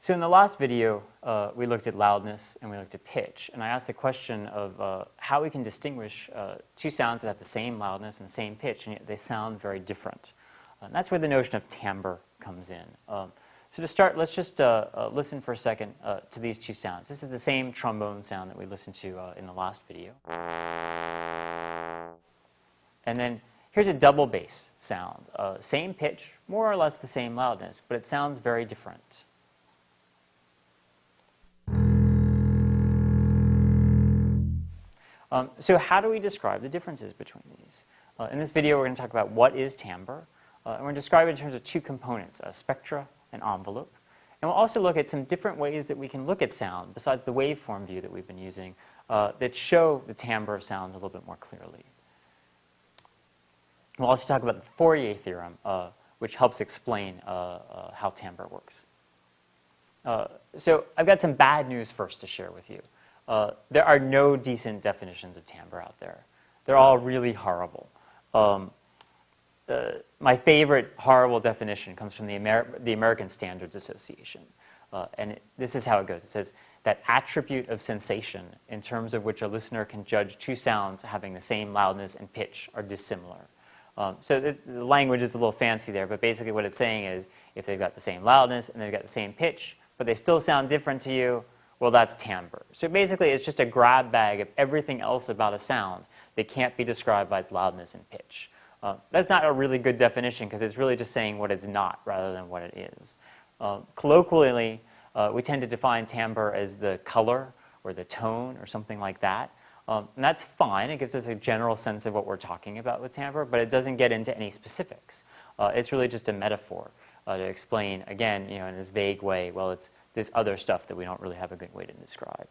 So in the last video, we looked at loudness and we looked at pitch. And I asked the question of how we can distinguish two sounds that have the same loudness and the same pitch, and yet they sound very different. And that's where the notion of timbre comes in. So to start, let's just listen for a second to these two sounds. This is the same trombone sound that we listened to in the last video. And then here's a double bass sound. Same pitch, more or less the same loudness, but it sounds very different. So how do we describe the differences between these? In this video, we're going to talk about what is timbre, and we're going to describe it in terms of two components, spectra and envelope. And we'll also look at some different ways that we can look at sound, besides the waveform view that we've been using, that show the timbre of sounds a little bit more clearly. We'll also talk about the Fourier theorem, which helps explain how timbre works. So I've got some bad news first to share with you. There are no decent definitions of timbre out there. They're all really horrible. My favorite horrible definition comes from the American Standards Association. This is how it goes. It says that attribute of sensation in terms of which a listener can judge two sounds having the same loudness and pitch are dissimilar. So the language is a little fancy there, but basically what it's saying is if they've got the same loudness and they've got the same pitch, but they still sound different to you, well, that's timbre. So basically, it's just a grab bag of everything else about a sound that can't be described by its loudness and pitch. That's not a really good definition because it's really just saying what it's not rather than what it is. Colloquially, we tend to define timbre as the color or the tone or something like that. And that's fine. It gives us a general sense of what we're talking about with timbre, but it doesn't get into any specifics. It's really just a metaphor to explain, again, in this vague way, well, it's this other stuff that we don't really have a good way to describe.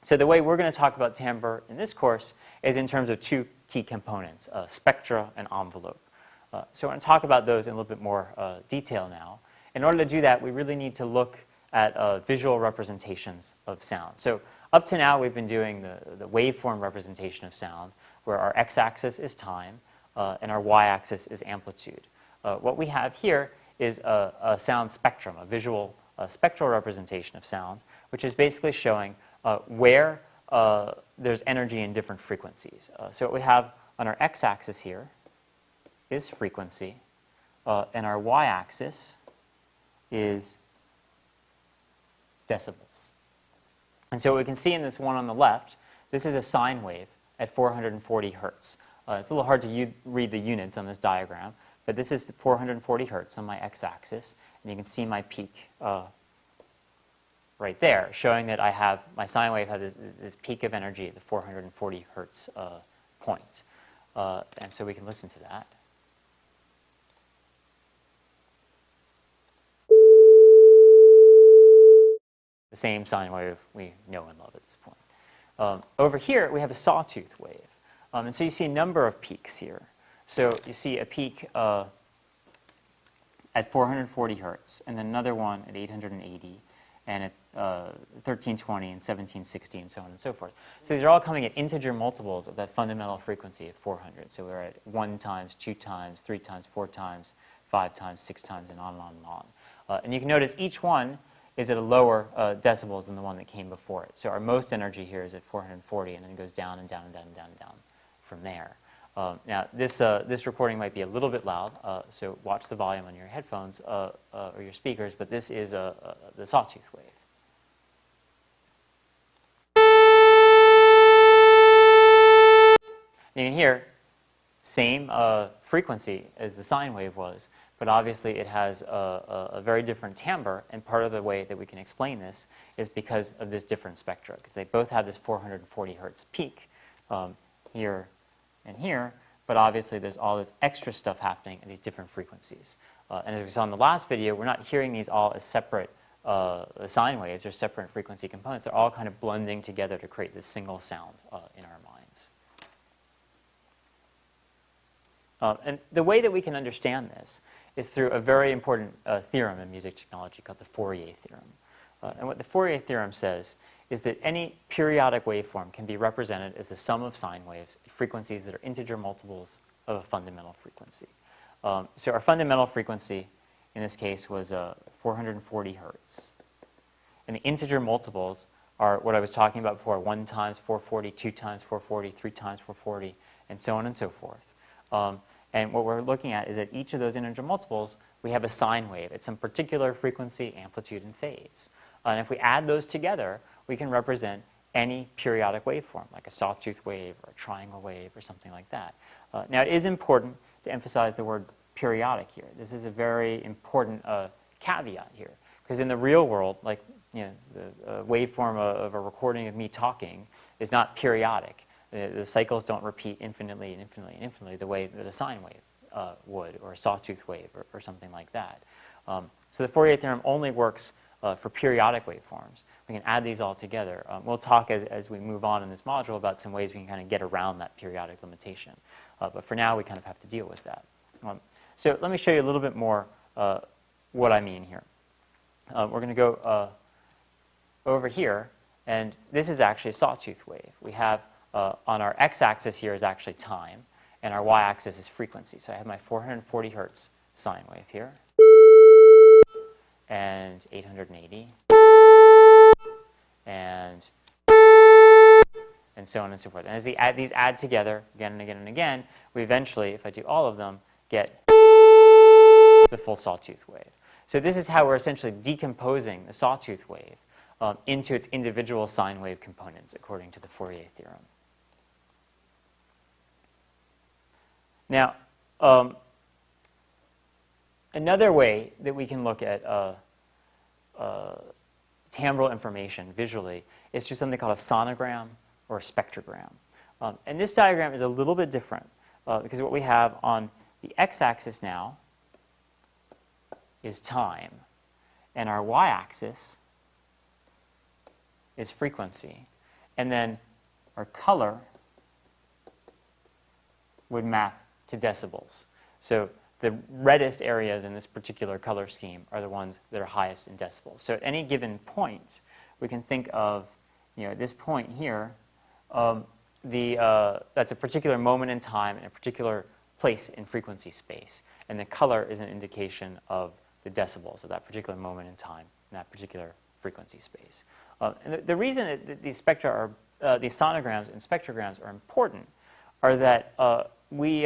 So the way we're going to talk about timbre in this course is in terms of two key components, spectra and envelope. So we're going to talk about those in a little bit more detail now. In order to do that, we really need to look at visual representations of sound. So up to now, we've been doing the waveform representation of sound, where our x-axis is time and our y-axis is amplitude. What we have here is a sound spectrum, a visual spectral representation of sound, which is basically showing where there's energy in different frequencies. So what we have on our x-axis here is frequency, and our y-axis is decibels. And so what we can see in this one on the left, this is a sine wave at 440 hertz. It's a little hard to read the units on this diagram, but this is 440 hertz on my x-axis, and you can see my peak right there, showing that I have my sine wave has this peak of energy at the 440 hertz point. And so we can listen to that. The same sine wave we know and love at this point. Over here, we have a sawtooth wave. And so you see a number of peaks here. So you see a peak at 440 hertz, and then another one at 880, and at 1320 and 1760, and so on and so forth. So these are all coming at integer multiples of that fundamental frequency of 400. So we're at 1 times, 2 times, 3 times, 4 times, 5 times, 6 times, and on and on and on. And you can notice each one is at a lower decibels than the one that came before it. So our most energy here is at 440, and then it goes down and down and down and down and down from there. Now, this recording might be a little bit loud, so watch the volume on your headphones or your speakers, but this is the sawtooth wave. You can hear same frequency as the sine wave was, but obviously it has a very different timbre, and part of the way that we can explain this is because of this different spectra, because they both have this 440 hertz peak here and here, but obviously there's all this extra stuff happening at these different frequencies. And as we saw in the last video, we're not hearing these all as separate sine waves or separate frequency components. They're all kind of blending together to create this single sound in our minds. And the way that we can understand this is through a very important theorem in music technology called the Fourier theorem. And what the Fourier theorem says is that any periodic waveform can be represented as the sum of sine waves at frequencies that are integer multiples of a fundamental frequency. So our fundamental frequency in this case was 440 hertz. And the integer multiples are what I was talking about before, 1 times 440, 2 times 440, 3 times 440, and so on and so forth. And what we're looking at is at each of those integer multiples, we have a sine wave at some particular frequency, amplitude, and phase. And if we add those together, we can represent any periodic waveform, like a sawtooth wave or a triangle wave or something like that. Now, it is important to emphasize the word periodic here. This is a very important caveat here, because in the real world, like the waveform of a recording of me talking is not periodic. The cycles don't repeat infinitely and infinitely and infinitely the way that a sine wave would, or a sawtooth wave, or something like that. So the Fourier theorem only works for periodic waveforms. We can add these all together. We'll talk as we move on in this module about some ways we can kind of get around that periodic limitation. But for now, we kind of have to deal with that. So let me show you a little bit more what I mean here. We're going to go over here, and this is actually a sawtooth wave. We have on our x-axis here is actually time, and our y-axis is frequency. So I have my 440 hertz sine wave here, and 880, and so on and so forth. And as these add together again and again and again, we eventually, if I do all of them, get the full sawtooth wave. So this is how we're essentially decomposing the sawtooth wave into its individual sine wave components according to the Fourier theorem. Now, another way that we can look at timbral information visually is through something called a sonogram or a spectrogram. And this diagram is a little bit different because what we have on the x-axis now is time, and our y-axis is frequency. And then our color would map to decibels. So the reddest areas in this particular color scheme are the ones that are highest in decibels. So at any given point, we can think of, at this point here, that's a particular moment in time and a particular place in frequency space. And the color is an indication of the decibels of that particular moment in time in that particular frequency space. And the reason that these spectra are, these sonograms and spectrograms are important are that we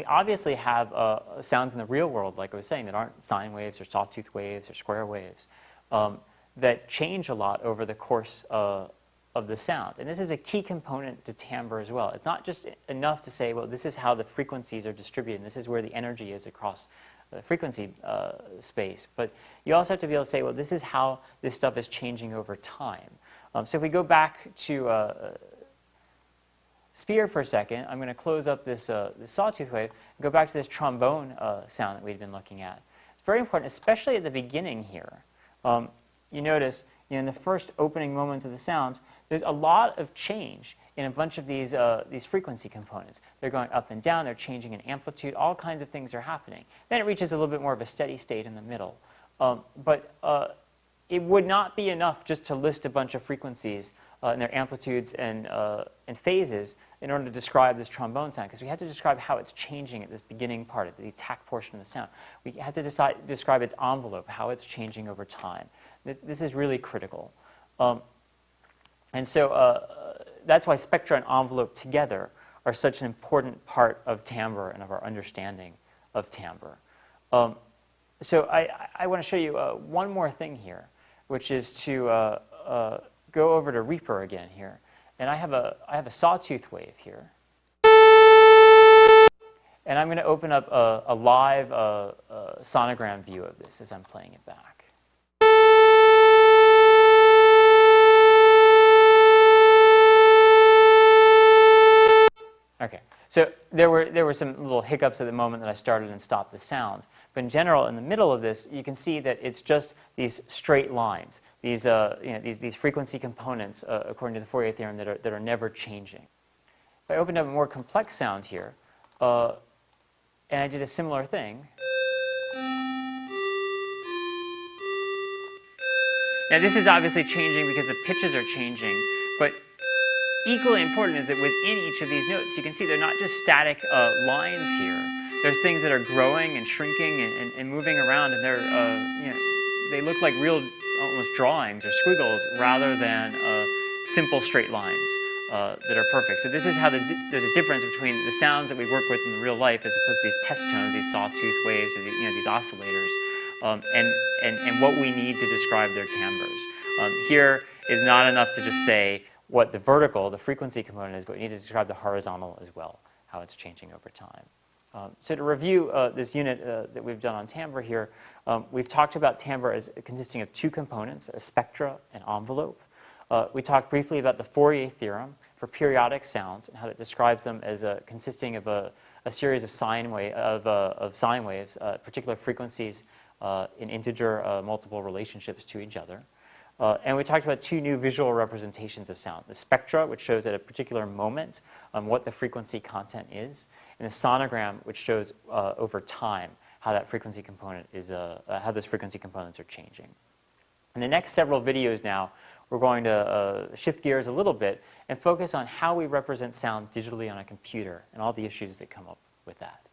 obviously have sounds in the real world, like I was saying, that aren't sine waves or sawtooth waves or square waves, that change a lot over the course of the sound. And this is a key component to timbre as well. It's not just enough to say, well, this is how the frequencies are distributed, and this is where the energy is across the frequency space. But you also have to be able to say, well, this is how this stuff is changing over time. So if we go back to Spear for a second, I'm going to close up this sawtooth wave and go back to this trombone sound that we've been looking at. It's very important, especially at the beginning here. You notice in the first opening moments of the sound, there's a lot of change in a bunch of these frequency components. They're going up and down, they're changing in amplitude, all kinds of things are happening. Then it reaches a little bit more of a steady state in the middle. But it would not be enough just to list a bunch of frequencies and their amplitudes and phases in order to describe this trombone sound, because we have to describe how it's changing at this beginning part, at the attack portion of the sound. We have to describe its envelope, how it's changing over time. This is really critical. And so that's why spectra and envelope together are such an important part of timbre and of our understanding of timbre. So I want to show you one more thing here, which is to go over to Reaper again here. And I have a sawtooth wave here. And I'm going to open up a live sonogram view of this as I'm playing it back. Okay, so there were some little hiccups at the moment that I started and stopped the sound. But in general, in the middle of this, you can see that it's just these straight lines, these frequency components, according to the Fourier theorem, that are never changing. If I opened up a more complex sound here, and I did a similar thing. Now this is obviously changing because the pitches are changing, but equally important is that within each of these notes, you can see they're not just static lines here. there's things that are growing and shrinking and moving around, and they're, they look like real almost drawings or squiggles rather than simple straight lines that are perfect. So this is how there's a difference between the sounds that we work with in the real life as opposed to these test tones, these sawtooth waves, or these oscillators, and what we need to describe their timbres. Here is not enough to just say what the vertical, the frequency component is, but we need to describe the horizontal as well, how it's changing over time. So to review this unit that we've done on timbre here, we've talked about timbre as consisting of two components, a spectra and envelope. We talked briefly about the Fourier theorem for periodic sounds and how it describes them as consisting of a series of sine waves, particular frequencies in integer multiple relationships to each other. And we talked about two new visual representations of sound. The spectra, which shows at a particular moment what the frequency content is, and the sonogram, which shows over time how that frequency component is, how those frequency components are changing. In the next several videos now, we're going to shift gears a little bit and focus on how we represent sound digitally on a computer and all the issues that come up with that.